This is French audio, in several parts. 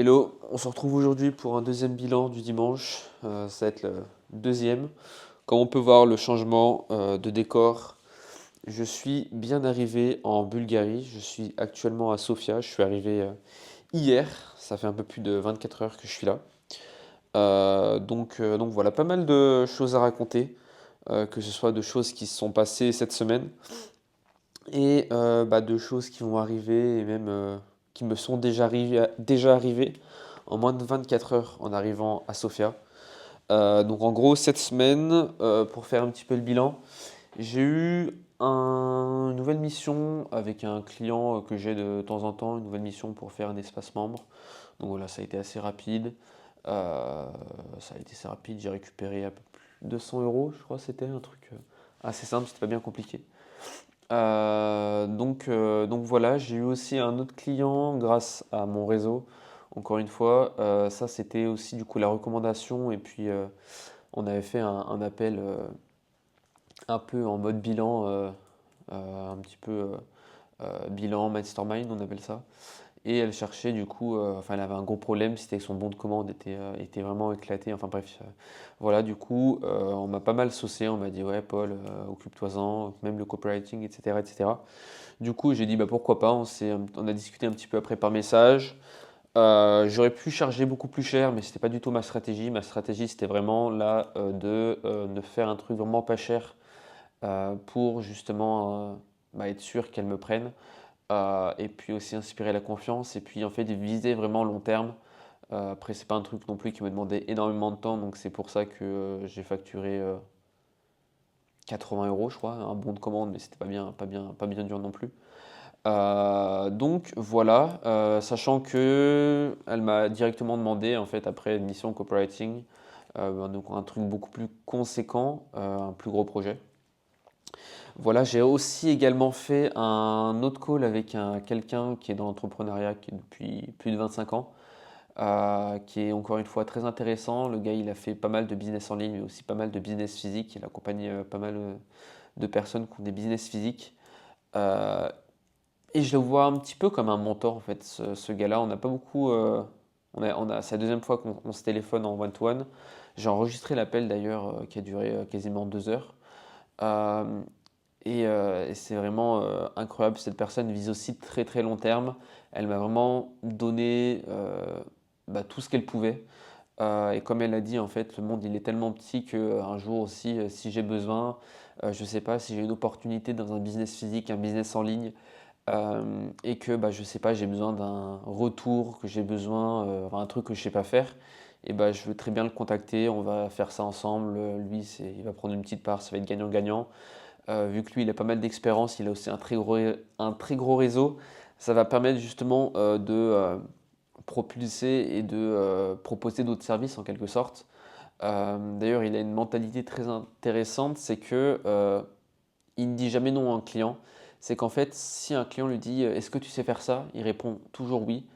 Hello, on se retrouve aujourd'hui pour un deuxième bilan du dimanche. Ça va être le deuxième. Comme on peut voir, le changement de décor. Je suis bien arrivé en Bulgarie. Je suis actuellement à Sofia. Je suis arrivé hier. Ça fait un peu plus de 24 heures que je suis là. Donc voilà, pas mal de choses à raconter. Que ce soit de choses qui se sont passées cette semaine et de choses qui vont arriver et même qui me sont déjà arrivées en moins de 24 heures en arrivant à Sofia. Donc en gros, cette semaine, pour faire un petit peu le bilan, j'ai eu une nouvelle mission avec un client que j'ai de temps en temps, une nouvelle mission pour faire un espace membre. Donc voilà, ça a été assez rapide. J'ai récupéré à peu plus de 200 euros, je crois, c'était un truc assez simple, c'était pas bien compliqué. Donc voilà, j'ai eu aussi un autre client grâce à mon réseau. Encore une fois, ça c'était aussi du coup la recommandation et puis on avait fait un appel un peu en mode bilan, un petit peu bilan mastermind on appelle ça. Et elle cherchait du coup, enfin elle avait un gros problème, c'était que son bon de commande était vraiment éclaté. Enfin bref, voilà, du coup, on m'a pas mal saucé, on m'a dit ouais Paul, occupe-toi-en, même le copywriting, etc. etc. Du coup, j'ai dit bah pourquoi pas, on a discuté un petit peu après par message. J'aurais pu charger beaucoup plus cher, mais c'était pas du tout ma stratégie. Ma stratégie, c'était vraiment là de faire un truc vraiment pas cher pour justement être sûr qu'elle me prenne. Et puis aussi inspirer la confiance et puis en fait viser vraiment long terme. Après, c'est pas un truc non plus qui me demandait énormément de temps, donc c'est pour ça que j'ai facturé 80 euros, je crois, un bon de commande, mais c'était pas bien dur non plus. Donc voilà, sachant que elle m'a directement demandé en fait après une mission copywriting, donc un truc beaucoup plus conséquent, un plus gros projet. Voilà, j'ai aussi également fait un autre call avec quelqu'un qui est dans l'entrepreneuriat qui est depuis plus de 25 ans, qui est encore une fois très intéressant. Le gars, il a fait pas mal de business en ligne, mais aussi pas mal de business physique. Il accompagne pas mal de personnes qui ont des business physiques. Euh, et je le vois un petit peu comme un mentor, en fait, ce gars-là. On n'a pas beaucoup. C'est la deuxième fois qu'on se téléphone en one-to-one. J'ai enregistré l'appel d'ailleurs, qui a duré quasiment 2 heures. Euh, et c'est vraiment incroyable. Cette personne vise aussi très très long terme. Elle m'a vraiment donné tout ce qu'elle pouvait. Et comme elle a dit, en fait, le monde il est tellement petit qu'un jour aussi, si j'ai besoin, je ne sais pas, si j'ai une opportunité dans un business physique, un business en ligne, et que je sais pas, j'ai besoin d'un retour, que j'ai besoin, un truc que je sais pas faire, et je veux très bien le contacter, on va faire ça ensemble. Lui, il va prendre une petite part, ça va être gagnant-gagnant. Vu que lui, il a pas mal d'expérience, il a aussi un très gros réseau, ça va permettre justement de propulser et de proposer d'autres services en quelque sorte. D'ailleurs, il a une mentalité très intéressante, c'est que il ne dit jamais non à un client. C'est qu'en fait, si un client lui dit est-ce que tu sais faire ça? Il répond toujours oui.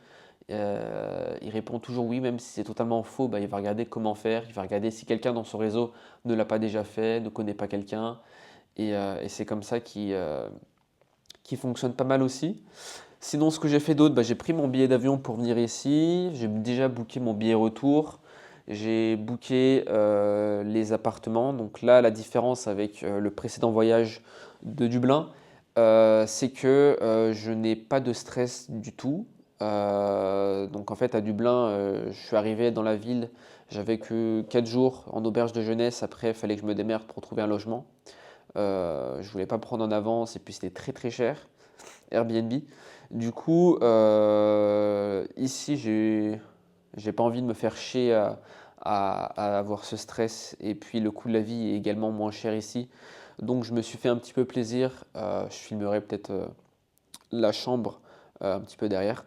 Il répond toujours oui, même si c'est totalement faux, il va regarder comment faire, il va regarder si quelqu'un dans son réseau ne l'a pas déjà fait, ne connaît pas quelqu'un. Et c'est comme ça qui fonctionne pas mal aussi. Sinon, ce que j'ai fait d'autre, j'ai pris mon billet d'avion pour venir ici. J'ai déjà booké mon billet retour. J'ai booké les appartements. Donc là, la différence avec le précédent voyage de Dublin, c'est que je n'ai pas de stress du tout. Donc en fait, à Dublin, je suis arrivé dans la ville, j'avais que 4 jours en auberge de jeunesse. Après, il fallait que je me démerde pour trouver un logement. Je voulais pas prendre en avance et puis c'était très très cher, Airbnb. Du coup, ici, j'ai pas envie de me faire chier à avoir ce stress et puis le coût de la vie est également moins cher ici. Donc je me suis fait un petit peu plaisir. Je filmerai peut-être la chambre un petit peu derrière.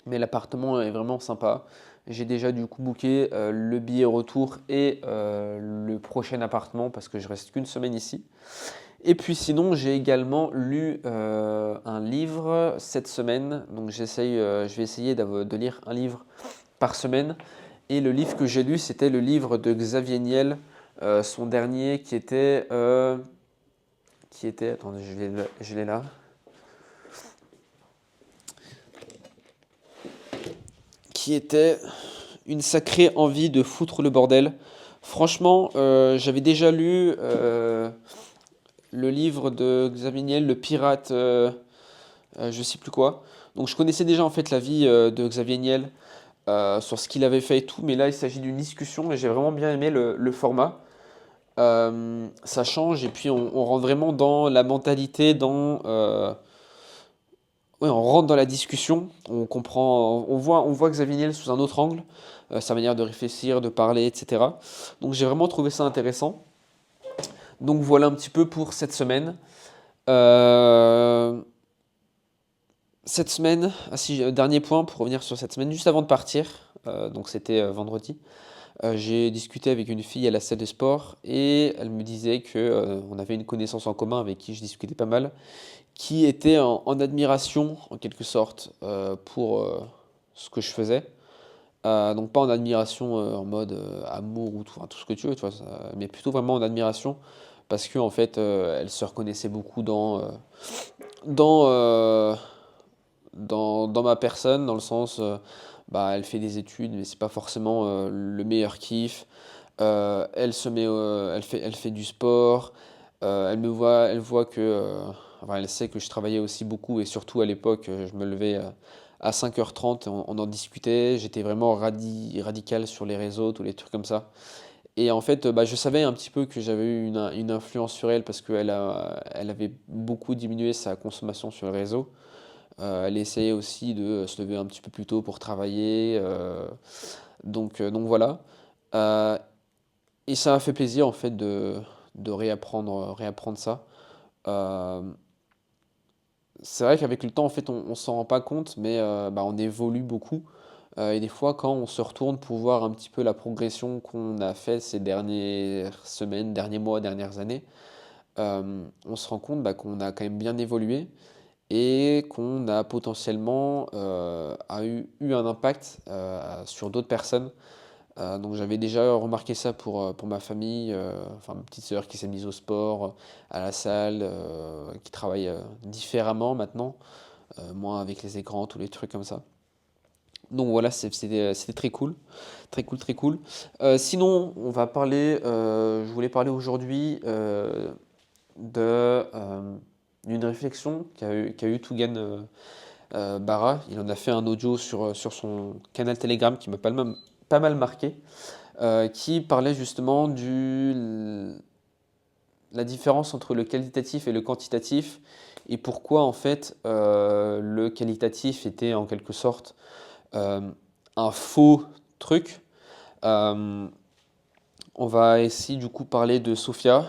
Mais l'appartement est vraiment sympa. J'ai déjà du coup booké le billet retour et le prochain appartement parce que je reste qu'une semaine ici. Et puis sinon, j'ai également lu un livre cette semaine. Donc je vais essayer de lire un livre par semaine. Et le livre que j'ai lu, c'était le livre de Xavier Niel, son dernier attendez, je l'ai là, qui était une sacrée envie de foutre le bordel. Franchement, j'avais déjà lu le livre de Xavier Niel, Le Pirate, je sais plus quoi. Donc je connaissais déjà en fait la vie de Xavier Niel sur ce qu'il avait fait et tout, mais là il s'agit d'une discussion et j'ai vraiment bien aimé le format. Ça change et puis on rentre vraiment dans la mentalité, ouais, on rentre dans la discussion, on comprend, on voit Xavier Niel sous un autre angle, sa manière de réfléchir, de parler, etc. Donc j'ai vraiment trouvé ça intéressant. Donc voilà un petit peu pour cette semaine. Euh, Cette semaine, ah si, dernier point pour revenir sur cette semaine, juste avant de partir, donc c'était vendredi, j'ai discuté avec une fille à la salle de sport et elle me disait que on avait une connaissance en commun avec qui je discutais pas mal, qui était en admiration en quelque sorte pour ce que je faisais. Donc pas en admiration en mode amour ou tout, enfin, tout ce que tu veux, tu vois, mais plutôt vraiment en admiration parce que en fait elle se reconnaissait beaucoup dans, euh, dans ma personne, dans le sens, bah, elle fait des études, mais c'est pas forcément le meilleur kiff. Elle fait du sport. Elle voit que, enfin, elle sait que je travaillais aussi beaucoup et surtout à l'époque, je me levais à 5h30, on en discutait. J'étais vraiment radical sur les réseaux, tous les trucs comme ça. Et en fait, bah, je savais un petit peu que j'avais eu une influence sur elle parce elle avait beaucoup diminué sa consommation sur les réseaux. Elle essayait aussi de se lever un petit peu plus tôt pour travailler. Donc voilà. Euh, et ça m'a fait plaisir en fait de réapprendre ça. Euh, c'est vrai qu'avec le temps, en fait, on s'en rend pas compte, mais bah, on évolue beaucoup. Et des fois, quand on se retourne pour voir un petit peu la progression qu'on a fait ces dernières semaines, derniers mois, dernières années, on se rend compte bah, qu'on a quand même bien évolué et qu'on a potentiellement eu un impact sur d'autres personnes. Donc j'avais déjà remarqué ça pour ma famille, enfin ma petite sœur qui s'est mise au sport, à la salle, qui travaille différemment maintenant, moins avec les écrans, tous les trucs comme ça. Donc voilà, c'était très cool, très cool, très cool. Sinon, je voulais parler aujourd'hui d'une réflexion qu'a eu Tougan Bara. Il en a fait un audio sur son canal Telegram qui m'a pas mal marqué, qui parlait justement la différence entre le qualitatif et le quantitatif et pourquoi en fait le qualitatif était en quelque sorte euh, un faux truc. Euh, on va ici du coup parler de Sofia,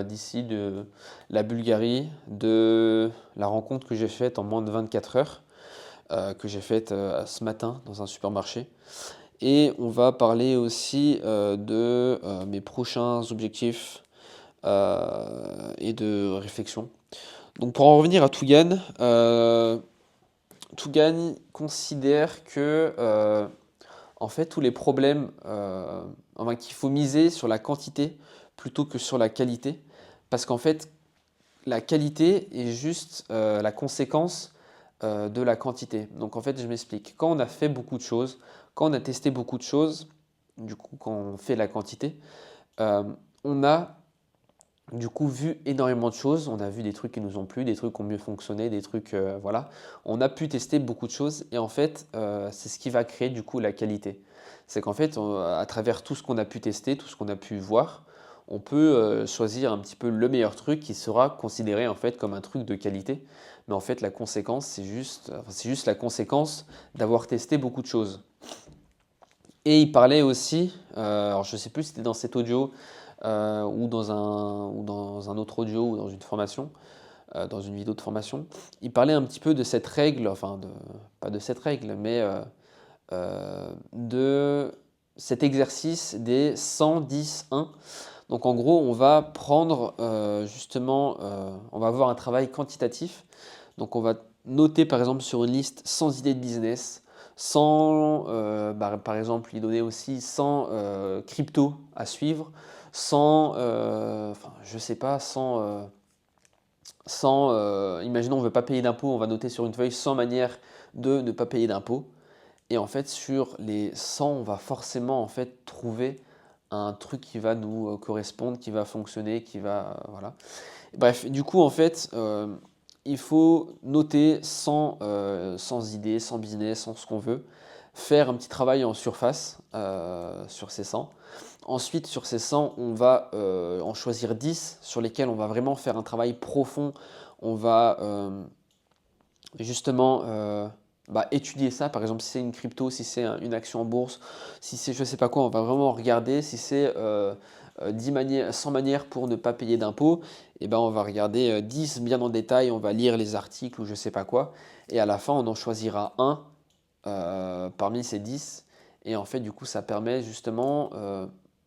d'ici de la Bulgarie, de la rencontre que j'ai faite en moins de 24 heures, que j'ai faite ce matin dans un supermarché. Et on va parler aussi de mes prochains objectifs et de réflexion. Donc pour en revenir à Tougan, Tougan considère que en fait tous les problèmes, enfin, qu'il faut miser sur la quantité plutôt que sur la qualité, parce qu'en fait la qualité est juste la conséquence de la quantité. Donc en fait, je m'explique. Quand on a fait beaucoup de choses, quand on a testé beaucoup de choses, du coup, quand on fait la quantité, euh, on a du coup vu énormément de choses. On a vu des trucs qui nous ont plu, des trucs qui ont mieux fonctionné, des trucs, voilà. On a pu tester beaucoup de choses et en fait, c'est ce qui va créer du coup la qualité. C'est qu'en fait, à travers tout ce qu'on a pu tester, tout ce qu'on a pu voir, on peut choisir un petit peu le meilleur truc qui sera considéré en fait comme un truc de qualité. Mais en fait, la conséquence, c'est juste la conséquence d'avoir testé beaucoup de choses. Et il parlait aussi, alors je ne sais plus si c'était dans cet audio ou dans un autre audio ou dans une formation, dans une vidéo de formation, il parlait un petit peu de cette règle, enfin pas de cette règle, mais de cet exercice des 110-1. Donc en gros, on va prendre justement, on va avoir un travail quantitatif. Donc on va noter par exemple sur une liste 100 idées de business, 100, par exemple, lui donner aussi 100 crypto à suivre, 100, enfin je sais pas, 100, imaginons on ne veut pas payer d'impôts, on va noter sur une feuille 100 manières de ne pas payer d'impôts. Et en fait, sur les 100, on va forcément en fait trouver un truc qui va nous correspondre, qui va fonctionner, qui va voilà. Bref, du coup, en fait, il faut noter sans idée, sans business, sans ce qu'on veut, faire un petit travail en surface sur ces 100. Ensuite, sur ces 100, on va en choisir 10 sur lesquels on va vraiment faire un travail profond. On va justement étudier ça. Par exemple, si c'est une crypto, si c'est une action en bourse, si c'est je sais pas quoi, on va vraiment regarder. Si c'est 10 manières, 100 manières pour ne pas payer d'impôts, et ben on va regarder 10 bien en détail, on va lire les articles ou je sais pas quoi. Et à la fin, on en choisira un parmi ces 10. Et en fait, du coup, ça permet justement,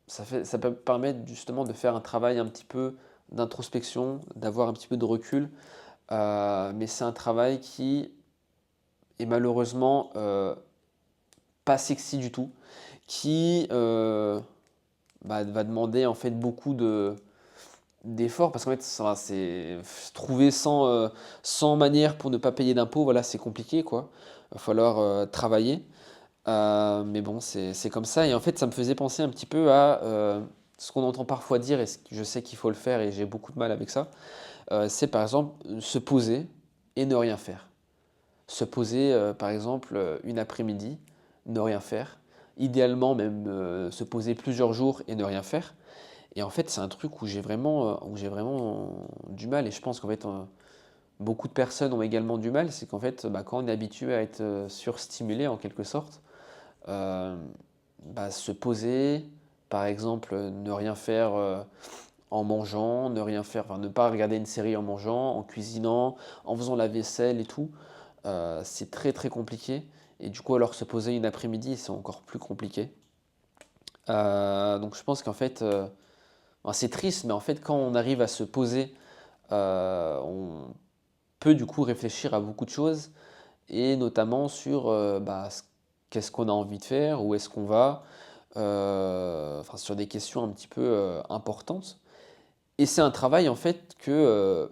ça peut permettre justement de faire un travail un petit peu d'introspection, d'avoir un petit peu de recul. Mais c'est un travail qui est malheureusement pas sexy du tout, qui va demander en fait beaucoup d'efforts parce qu'en fait c'est trouver 100 manières pour ne pas payer d'impôts, voilà, c'est compliqué quoi. Il va falloir travailler. Mais bon, c'est comme ça. Et en fait, ça me faisait penser un petit peu à ce qu'on entend parfois dire, et je sais qu'il faut le faire et j'ai beaucoup de mal avec ça. C'est par exemple se poser et ne rien faire. Se poser, par exemple, une après-midi, ne rien faire. Idéalement, même se poser plusieurs jours et ne rien faire. Et en fait, c'est un truc où j'ai vraiment du mal. Et je pense qu'en fait, beaucoup de personnes ont également du mal. C'est qu'en fait, quand on est habitué à être surstimulé en quelque sorte, euh, se poser, par exemple, ne rien faire en mangeant, ne rien faire, enfin, ne pas regarder une série en mangeant, en cuisinant, en faisant la vaisselle et tout. C'est très très compliqué. Et du coup, alors se poser une après-midi, c'est encore plus compliqué. Donc je pense qu'en fait, c'est triste, mais en fait, quand on arrive à se poser, on peut du coup réfléchir à beaucoup de choses, et notamment sur qu'est-ce qu'on a envie de faire, où est-ce qu'on va, enfin sur des questions un petit peu importantes. Et c'est un travail en fait que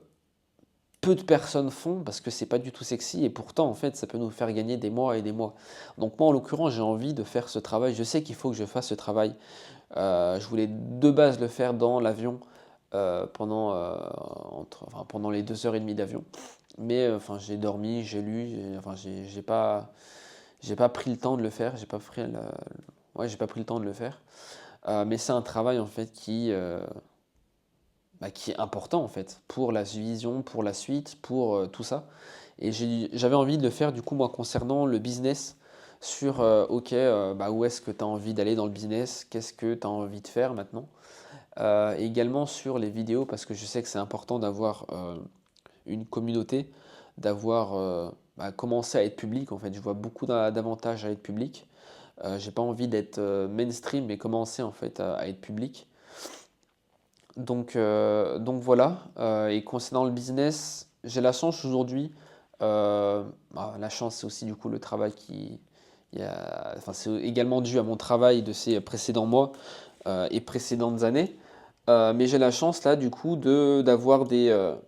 peu de personnes font parce que c'est pas du tout sexy et pourtant en fait ça peut nous faire gagner des mois et des mois. Donc moi en l'occurrence j'ai envie de faire ce travail, je sais qu'il faut que je fasse ce travail. Je voulais de base le faire dans l'avion pendant les 2h30 d'avion. Mais enfin j'ai dormi, j'ai lu, j'ai pas pris le temps de le faire, j'ai pas pris le temps de le faire. Mais c'est un travail en fait qui est important en fait pour la vision, pour la suite, pour tout ça. Et j'avais envie de le faire du coup moi concernant le business sur ok où est-ce que tu as envie d'aller dans le business, qu'est-ce que tu as envie de faire maintenant. Et également sur les vidéos parce que je sais que c'est important d'avoir une communauté, d'avoir commencé à être public en fait. Je vois beaucoup d'avantages à être public. J'ai pas envie d'être mainstream mais commencer en fait à être public. Donc voilà. Et concernant le business, j'ai la chance aujourd'hui. La chance, c'est aussi du coup le travail enfin, c'est également dû à mon travail de ces précédents mois et précédentes années. Mais j'ai la chance là du coup d'avoir des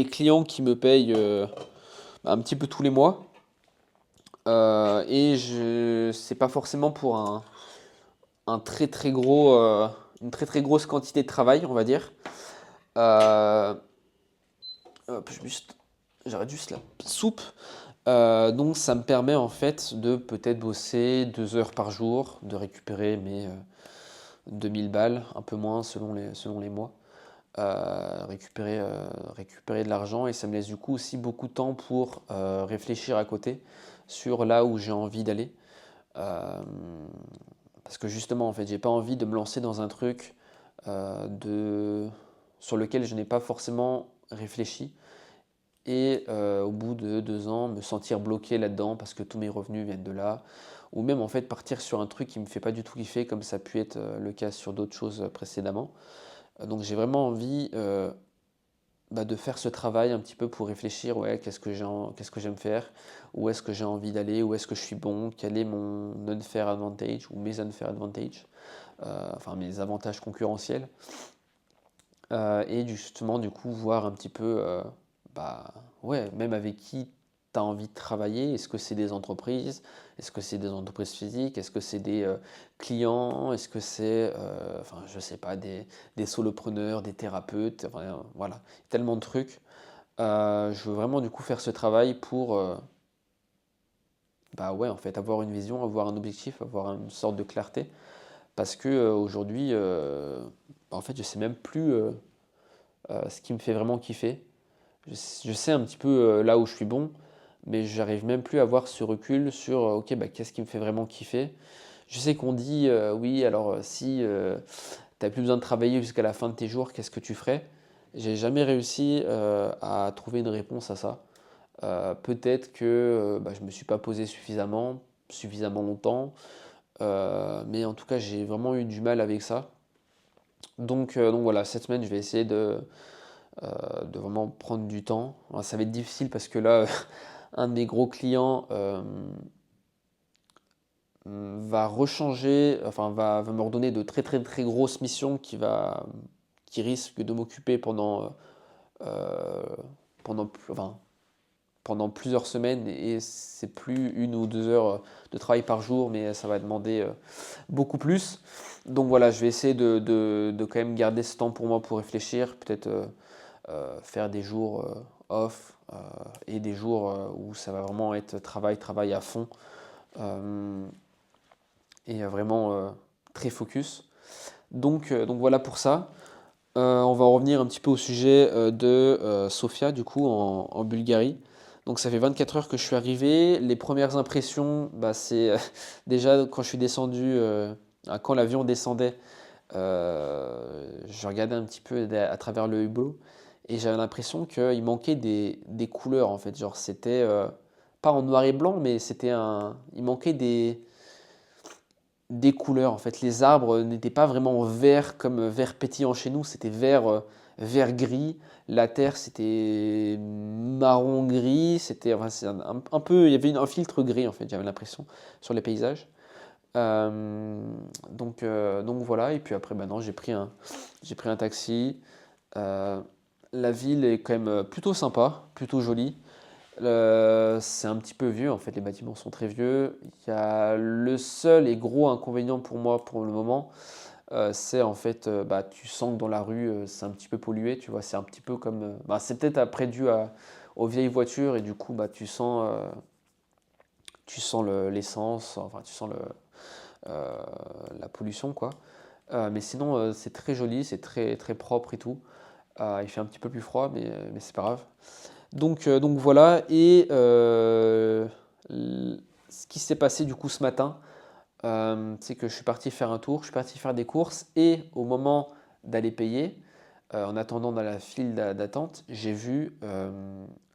clients qui me payent un petit peu tous les mois. C'est pas forcément pour un très très gros, une très très grosse quantité de travail, on va dire. Euh, Hop, j'arrête juste la soupe. Donc ça me permet en fait de peut-être bosser 2 heures par jour, de récupérer mes 2000 balles, un peu moins selon les mois. Récupérer de l'argent et ça me laisse du coup aussi beaucoup de temps pour réfléchir à côté sur là où j'ai envie d'aller. Euh, Parce que justement en fait j'ai pas envie de me lancer dans un truc sur lequel je n'ai pas forcément réfléchi et au bout de 2 ans me sentir bloqué là-dedans parce que tous mes revenus viennent de là, ou même en fait partir sur un truc qui me fait pas du tout kiffer comme ça a pu être le cas sur d'autres choses précédemment. Donc j'ai vraiment envie de faire ce travail un petit peu pour réfléchir, ouais, qu'est-ce que j'aime faire, où est-ce que j'ai envie d'aller, où est-ce que je suis bon, quel est mon unfair advantage ou mes unfair advantage, enfin mes avantages concurrentiels. Et justement du coup voir un petit peu, bah ouais, même avec qui tu as envie de travailler? Est-ce que c'est des entreprises? Est-ce que c'est des entreprises physiques? Est-ce que c'est des clients? Est-ce que c'est, enfin, je sais pas, des solopreneurs, des thérapeutes? Enfin, voilà, tellement de trucs. Je veux vraiment du coup faire ce travail pour, bah ouais, en fait, avoir une vision, avoir un objectif, avoir une sorte de clarté. Parce que aujourd'hui, en fait, je sais même plus ce qui me fait vraiment kiffer. Je sais un petit peu là où je suis bon, mais j'arrive même plus à avoir ce recul sur, ok, bah, qu'est-ce qui me fait vraiment kiffer. Je sais qu'on dit, oui, alors si tu n'as plus besoin de travailler jusqu'à la fin de tes jours, qu'est-ce que tu ferais? J'ai jamais réussi à trouver une réponse à ça. Peut-être que bah, je ne me suis pas posé suffisamment longtemps, mais en tout cas, j'ai vraiment eu du mal avec ça. Donc voilà, cette semaine, je vais essayer de vraiment prendre du temps. Alors, ça va être difficile parce que là, un de mes gros clients va rechanger, enfin va me redonner de très très très grosses missions qui risquent de m'occuper euh, enfin, pendant plusieurs semaines et c'est plus 1 ou 2 heures de travail par jour, mais ça va demander beaucoup plus. Donc voilà, je vais essayer de quand même garder ce temps pour moi pour réfléchir, peut-être faire des jours off et des jours où ça va vraiment être travail à fond et vraiment très focus. Donc voilà pour ça. On va en revenir un petit peu au sujet de Sofia, du coup, en Bulgarie. Donc ça fait 24 heures que je suis arrivé. Les premières impressions, bah, c'est déjà quand je suis descendu, quand l'avion descendait, je regardais un petit peu à travers le hublot et j'avais l'impression qu'il manquait des couleurs en fait. Genre c'était pas en noir et blanc, mais il manquait des couleurs en fait. Les arbres n'étaient pas vraiment verts comme vert pétillant chez nous, c'était vert gris. La terre c'était marron gris, c'était enfin, c'est un peu, il y avait un filtre gris en fait, j'avais l'impression sur les paysages. Donc voilà, et puis après maintenant j'ai pris un taxi. Euh, la ville est quand même plutôt sympa, plutôt jolie. C'est un petit peu vieux, en fait, les bâtiments sont très vieux. Il y a le seul et gros inconvénient pour moi pour le moment, c'est en fait, bah, tu sens que dans la rue, c'est un petit peu pollué, tu vois, c'est un petit peu comme, bah, c'est peut-être après dû aux vieilles voitures et du coup, bah, tu sens l'essence, enfin, tu sens euh, la pollution, quoi. Mais sinon, c'est très joli, c'est très, très propre et tout. Il fait un petit peu plus froid, mais c'est pas grave. Donc voilà, et ce qui s'est passé du coup ce matin, c'est que je suis parti faire un tour, je suis parti faire des courses, et au moment d'aller payer, en attendant dans la file d'attente, j'ai vu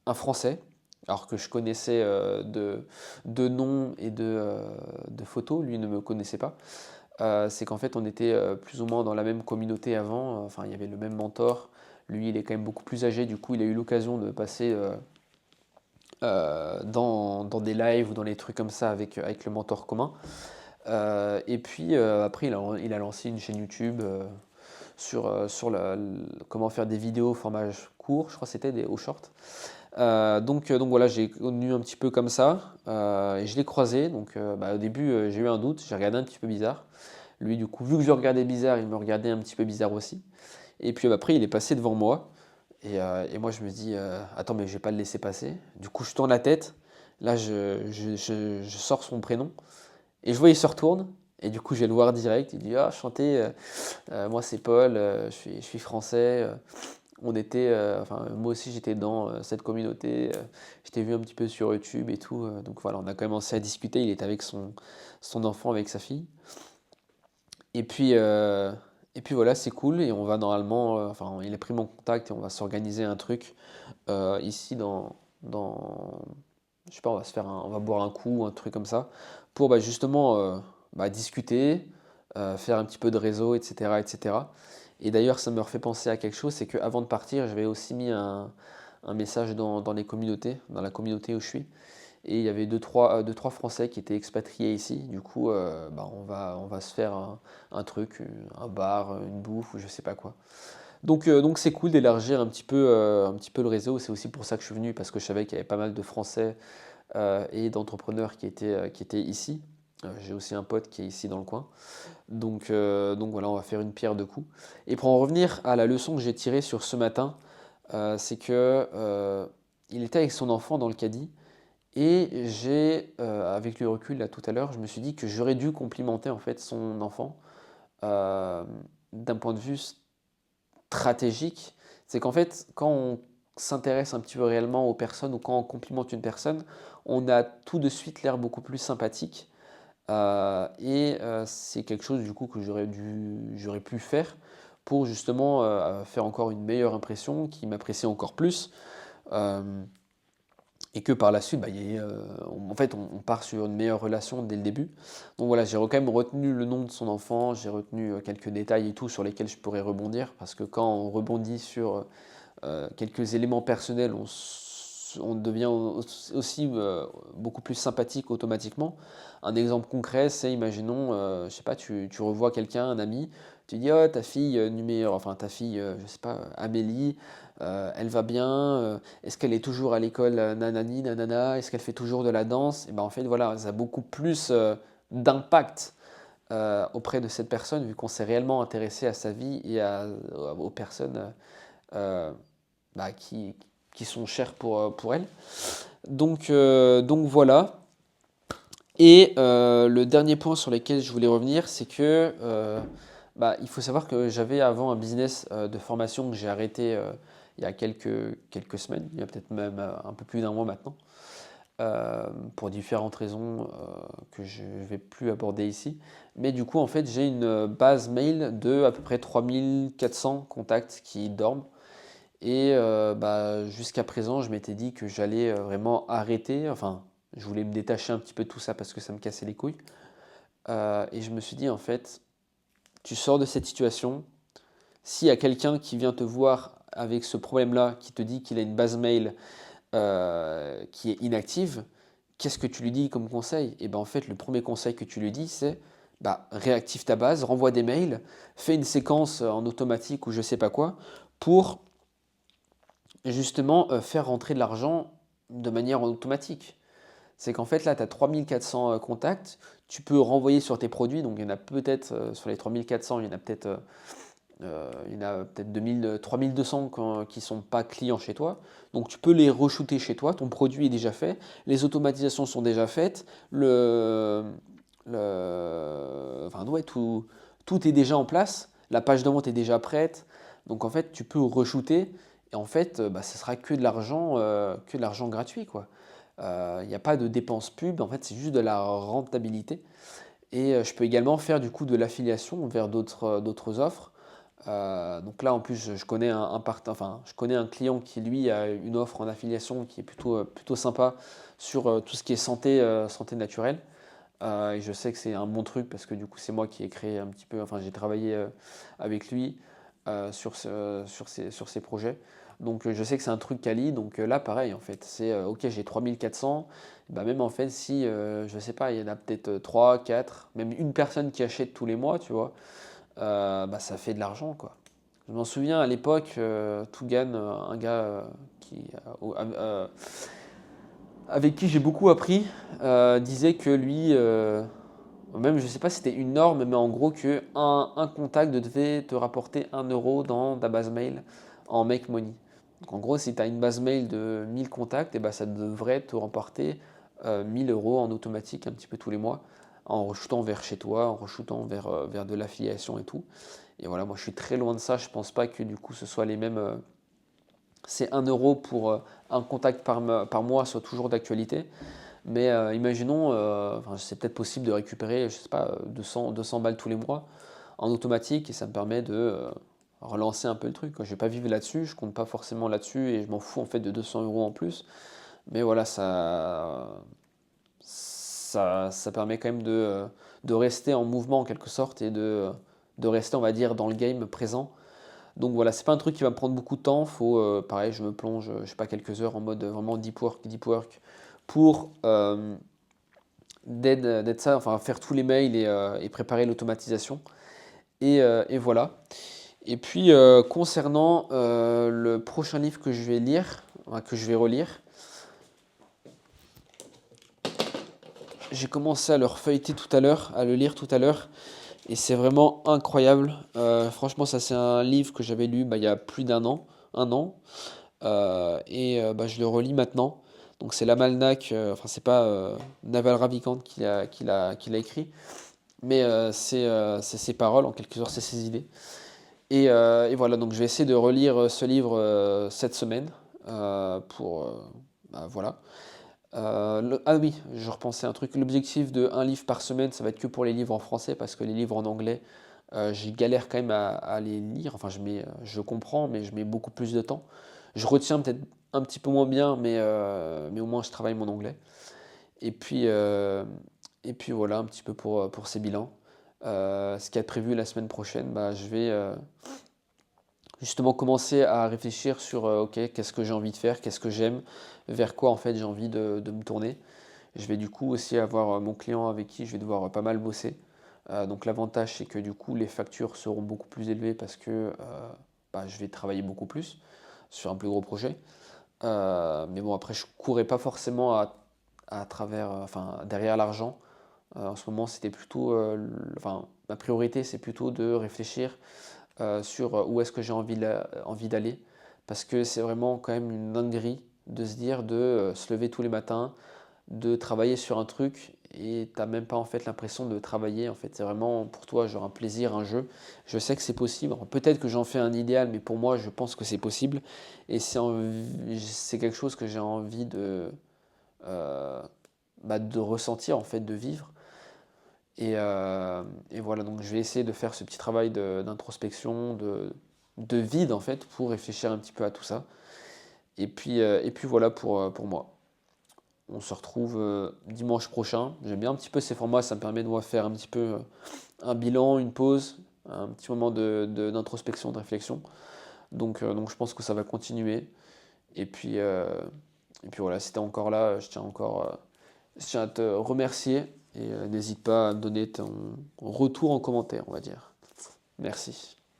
un Français, alors que je connaissais de nom et de photos, lui ne me connaissait pas. C'est qu'en fait on était plus ou moins dans la même communauté avant, enfin il y avait le même mentor, lui il est quand même beaucoup plus âgé, du coup il a eu l'occasion de passer dans des lives ou dans des trucs comme ça avec le mentor commun. Et puis après, il a lancé une chaîne YouTube sur comment faire des vidéos au format court, je crois que c'était au short. Donc voilà, j'ai connu un petit peu comme ça et je l'ai croisé. Donc bah, au début, j'ai eu un doute, j'ai regardé un petit peu bizarre. Lui, du coup, vu que je le regardais bizarre, il me regardait un petit peu bizarre aussi. Et puis après, il est passé devant moi. Et moi, je me dis, attends, mais je vais pas le laisser passer. Du coup, je tourne la tête. Là, je sors son prénom. Et je vois, il se retourne. Et du coup, je vais le voir direct. Il dit, ah, enchanté, moi c'est Paul, je suis français. On était, enfin, moi aussi j'étais dans cette communauté. Je t'ai vu un petit peu sur YouTube et tout. Donc voilà, on a commencé à discuter. Il était avec son enfant, avec sa fille. Et puis, euh, et puis voilà, c'est cool. Et on va normalement, enfin, il a pris mon contact et on va s'organiser un truc ici je sais pas, on va boire un coup, un truc comme ça, pour bah, justement bah, discuter, faire un petit peu de réseau, etc., etc. Et d'ailleurs, ça me refait penser à quelque chose, c'est qu'avant de partir, j'avais aussi mis un message dans les communautés, dans la communauté où je suis. Et il y avait deux, trois Français qui étaient expatriés ici. Du coup, bah, on va se faire un truc, un bar, une bouffe ou je sais pas quoi. Donc c'est cool d'élargir un petit peu le réseau. C'est aussi pour ça que je suis venu, parce que je savais qu'il y avait pas mal de Français et d'entrepreneurs qui étaient ici. J'ai aussi un pote qui est ici dans le coin. Donc voilà, on va faire une pierre deux coups. Et pour en revenir à la leçon que j'ai tirée sur ce matin, c'est que il était avec son enfant dans le caddie. Et avec le recul là tout à l'heure, je me suis dit que j'aurais dû complimenter en fait son enfant euh, d'un point de vue stratégique. C'est qu'en fait, quand on s'intéresse un petit peu réellement aux personnes ou quand on complimente une personne, on a tout de suite l'air beaucoup plus sympathique. C'est quelque chose du coup que j'aurais pu faire pour justement faire encore une meilleure impression, qui m'apprécie encore plus. Euh, et que par la suite, bah, en fait, on part sur une meilleure relation dès le début. Donc voilà, j'ai quand même retenu le nom de son enfant, j'ai retenu quelques détails et tout sur lesquels je pourrais rebondir, parce que quand on rebondit sur quelques éléments personnels, on devient aussi beaucoup plus sympathique automatiquement. Un exemple concret, c'est, imaginons, je sais pas, tu revois quelqu'un, un ami, tu dis, oh, ta fille numéro, enfin ta fille, je sais pas, Amélie, elle va bien, est-ce qu'elle est toujours à l'école, nanani, nanana, est-ce qu'elle fait toujours de la danse? Et ben en fait, voilà, ça a beaucoup plus d'impact auprès de cette personne, vu qu'on s'est réellement intéressé à sa vie et aux personnes euh, bah, qui sont chères pour elle. Donc voilà. Et le dernier point sur lequel je voulais revenir, c'est que bah, il faut savoir que j'avais avant un business de formation que j'ai arrêté il y a quelques semaines, il y a peut-être même un peu plus d'un mois maintenant, pour différentes raisons que je ne vais plus aborder ici. Mais du coup, en fait, j'ai une base mail de à peu près 3400 contacts qui dorment. Et bah, jusqu'à présent, je m'étais dit que j'allais vraiment arrêter. Enfin, je voulais me détacher un petit peu de tout ça parce que ça me cassait les couilles. Et je me suis dit, en fait, tu sors de cette situation. S'il y a quelqu'un qui vient te voir avec ce problème-là, qui te dit qu'il a une base mail qui est inactive, qu'est-ce que tu lui dis comme conseil? Et ben en fait, le premier conseil que tu lui dis, c'est bah, réactive ta base, renvoie des mails, fais une séquence en automatique ou je sais pas quoi, pour justement faire rentrer de l'argent de manière automatique. C'est qu'en fait là, tu as 3400 contacts, tu peux renvoyer sur tes produits, donc il y en a peut-être sur les 3400, il y en a peut-être 3200 qui ne sont pas clients chez toi. Donc tu peux les re-shooter chez toi, ton produit est déjà fait, les automatisations sont déjà faites, enfin, ouais, tout est déjà en place, la page de vente est déjà prête. Donc en fait, tu peux re-shooter et en fait, bah, ce sera que de l'argent gratuit, quoi. Il n'y a pas de dépenses pub, en fait, c'est juste de la rentabilité. Et je peux également faire du coup de l'affiliation vers d'autres offres. Donc là, en plus, je connais je connais un client qui lui a une offre en affiliation qui est plutôt sympa sur tout ce qui est santé naturelle. Et je sais que c'est un bon truc parce que du coup, c'est moi qui ai créé un petit peu, enfin, j'ai travaillé avec lui sur ces projets. Donc je sais que c'est un truc quali. Donc là, pareil, en fait, c'est ok, j'ai 3400. Bah, même en fait, si je sais pas, il y en a peut-être 3, 4, même une personne qui achète tous les mois, tu vois, bah, ça fait de l'argent, quoi. Je m'en souviens à l'époque, Tougan, un gars avec qui j'ai beaucoup appris, disait que lui, même je sais pas si c'était une norme, mais en gros que un contact devait te rapporter 1 € dans ta base mail en make money. Donc en gros, si tu as une base mail de 1000 contacts, et ben ça devrait te rapporter 1000 € en automatique un petit peu tous les mois, en re-shootant vers chez toi, en re-shootant vers de l'affiliation et tout. Et voilà, moi je suis très loin de ça, je pense pas que du coup ce soit les mêmes. C'est 1 € pour un contact par mois soit toujours d'actualité. Mais imaginons, enfin, c'est peut-être possible de récupérer, je sais pas, 200 balles tous les mois en automatique et ça me permet de relancer un peu le truc, quoi. Je vais pas vivre là-dessus, je compte pas forcément là-dessus et je m'en fous en fait de 200 € en plus. Mais voilà, ça permet quand même de rester en mouvement en quelque sorte et de rester, on va dire, dans le game présent. Donc voilà, c'est pas un truc qui va me prendre beaucoup de temps. Faut, pareil, je me plonge, je sais pas, quelques heures en mode vraiment deep work pour enfin faire tous les mails et préparer l'automatisation. Et voilà. Et puis, concernant le prochain livre que je vais lire, enfin, que je vais relire, j'ai commencé à le feuilleter tout à l'heure, à le lire tout à l'heure, et c'est vraiment incroyable. Franchement, ça c'est un livre que j'avais lu il y a plus d'un an, un an, je le relis maintenant. Donc c'est l'Amalnak, enfin c'est pas Naval Ravikant qui l'a écrit, mais c'est ses paroles en quelque sorte, c'est ses idées. Et voilà, donc je vais essayer de relire ce livre cette semaine pour voilà. Ah oui, je repensais à un truc. L'objectif de un livre par semaine, ça va être que pour les livres en français parce que les livres en anglais, j'ai galère quand même à les lire. Enfin, je comprends, mais je mets beaucoup plus de temps. Je retiens peut-être un petit peu moins bien, mais au moins je travaille mon anglais. Et puis, euh, et puis voilà, un petit peu pour ces bilans. Ce qui est prévu la semaine prochaine, je vais justement commencer à réfléchir sur ok, qu'est-ce que j'ai envie de faire, qu'est-ce que j'aime, vers quoi en fait j'ai envie de me tourner. Je vais du coup aussi avoir mon client avec qui je vais devoir pas mal bosser. Donc l'avantage c'est que du coup les factures seront beaucoup plus élevées parce que je vais travailler beaucoup plus sur un plus gros projet. Mais bon après je courrais pas forcément à travers, enfin derrière l'argent. En ce moment c'était plutôt, enfin ma priorité c'est plutôt de réfléchir sur où est-ce que j'ai envie d'aller. Parce que c'est vraiment quand même une dinguerie de se dire de se lever tous les matins, de travailler sur un truc et t'as même pas en fait l'impression de travailler. En fait, c'est vraiment pour toi genre un plaisir, un jeu. Je sais que c'est possible. Peut-être que j'en fais un idéal, mais pour moi, je pense que c'est possible. Et c'est quelque chose que j'ai envie euh, de ressentir en fait, de vivre. Et voilà, donc je vais essayer de faire ce petit travail d'introspection, de vide en fait, pour réfléchir un petit peu à tout ça. Et puis voilà pour moi. On se retrouve dimanche prochain. J'aime bien un petit peu ces formats, ça me permet de moi faire un petit peu un bilan, une pause, un petit moment d'introspection, de réflexion. Donc je pense que ça va continuer. Et puis, euh, et puis voilà, si t'es encore là, je tiens à te remercier et n'hésite pas à me donner ton retour en commentaire, on va dire. Merci.